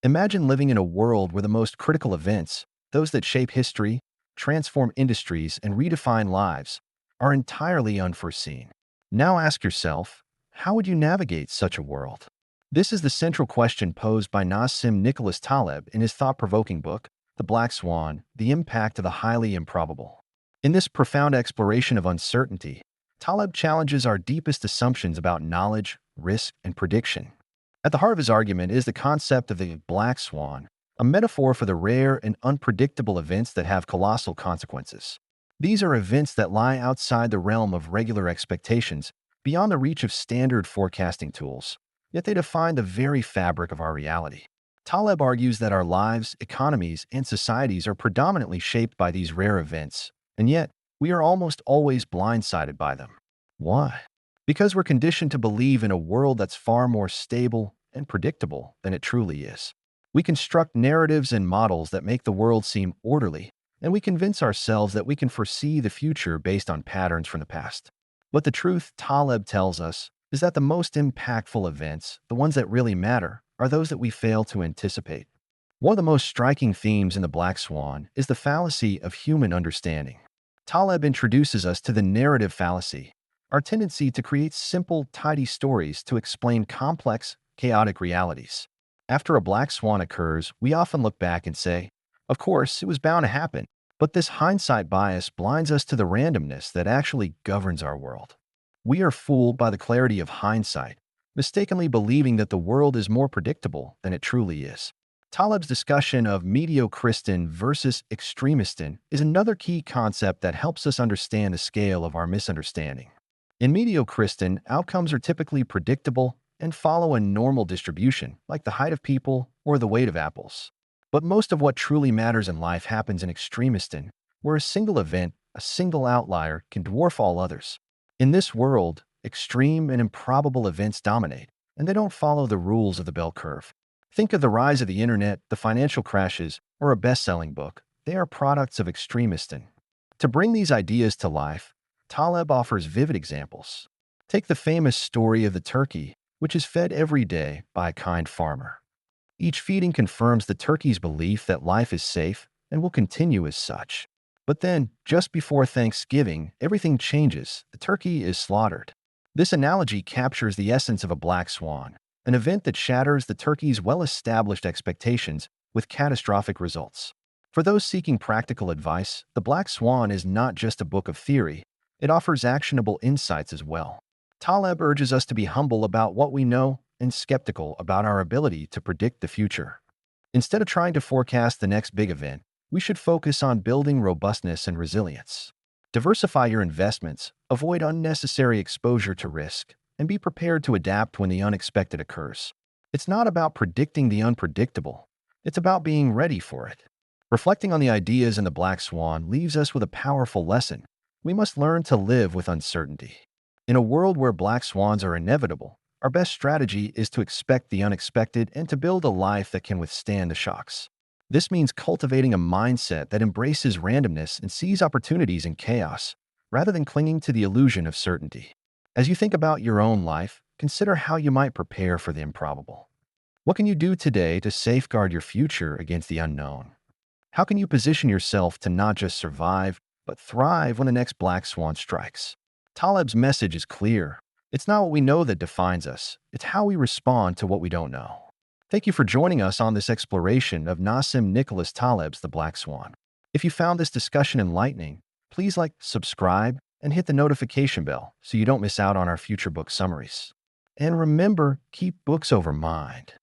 Imagine living in a world where the most critical events, those that shape history, transform industries, and redefine lives, are entirely unforeseen. Now ask yourself, how would you navigate such a world? This is the central question posed by Nassim Nicholas Taleb in his thought-provoking book, The Black Swan, The Impact of the Highly Improbable. In this profound exploration of uncertainty, Taleb challenges our deepest assumptions about knowledge, risk, and prediction. At the heart of his argument is the concept of the black swan, a metaphor for the rare and unpredictable events that have colossal consequences. These are events that lie outside the realm of regular expectations, beyond the reach of standard forecasting tools, yet they define the very fabric of our reality. Taleb argues that our lives, economies, and societies are predominantly shaped by these rare events, and yet we are almost always blindsided by them. Why? Because we're conditioned to believe in a world that's far more stable and predictable than it truly is. We construct narratives and models that make the world seem orderly, and we convince ourselves that we can foresee the future based on patterns from the past. But the truth, Taleb tells us, is that the most impactful events, the ones that really matter, are those that we fail to anticipate. One of the most striking themes in The Black Swan is the fallacy of human understanding. Taleb introduces us to the narrative fallacy, our tendency to create simple, tidy stories to explain complex, chaotic realities. After a black swan occurs, we often look back and say, of course, it was bound to happen. But this hindsight bias blinds us to the randomness that actually governs our world. We are fooled by the clarity of hindsight, mistakenly believing that the world is more predictable than it truly is. Taleb's discussion of mediocrism versus extremism is another key concept that helps us understand the scale of our misunderstanding. In mediocrism, outcomes are typically predictable and follow a normal distribution, like the height of people or the weight of apples. But most of what truly matters in life happens in extremism, where a single event, a single outlier, can dwarf all others. In this world, extreme and improbable events dominate, and they don't follow the rules of the bell curve. Think of the rise of the internet, the financial crashes, or a best-selling book. They are products of extremism. To bring these ideas to life, Taleb offers vivid examples. Take the famous story of the turkey, which is fed every day by a kind farmer. Each feeding confirms the turkey's belief that life is safe and will continue as such. But then, just before Thanksgiving, everything changes. The turkey is slaughtered. This analogy captures the essence of a black swan, an event that shatters the turkey's well-established expectations with catastrophic results. For those seeking practical advice, The Black Swan is not just a book of theory. It offers actionable insights as well. Taleb urges us to be humble about what we know and skeptical about our ability to predict the future. Instead of trying to forecast the next big event, we should focus on building robustness and resilience. Diversify your investments, avoid unnecessary exposure to risk, and be prepared to adapt when the unexpected occurs. It's not about predicting the unpredictable. It's about being ready for it. Reflecting on the ideas in The Black Swan leaves us with a powerful lesson. We must learn to live with uncertainty. In a world where black swans are inevitable, our best strategy is to expect the unexpected and to build a life that can withstand the shocks. This means cultivating a mindset that embraces randomness and sees opportunities in chaos, rather than clinging to the illusion of certainty. As you think about your own life, consider how you might prepare for the improbable. What can you do today to safeguard your future against the unknown? How can you position yourself to not just survive, but thrive when the next black swan strikes? Taleb's message is clear. It's not what we know that defines us. It's how we respond to what we don't know. Thank you for joining us on this exploration of Nassim Nicholas Taleb's The Black Swan. If you found this discussion enlightening, please subscribe, and hit the notification bell so you don't miss out on our future book summaries. And remember, keep books over mind.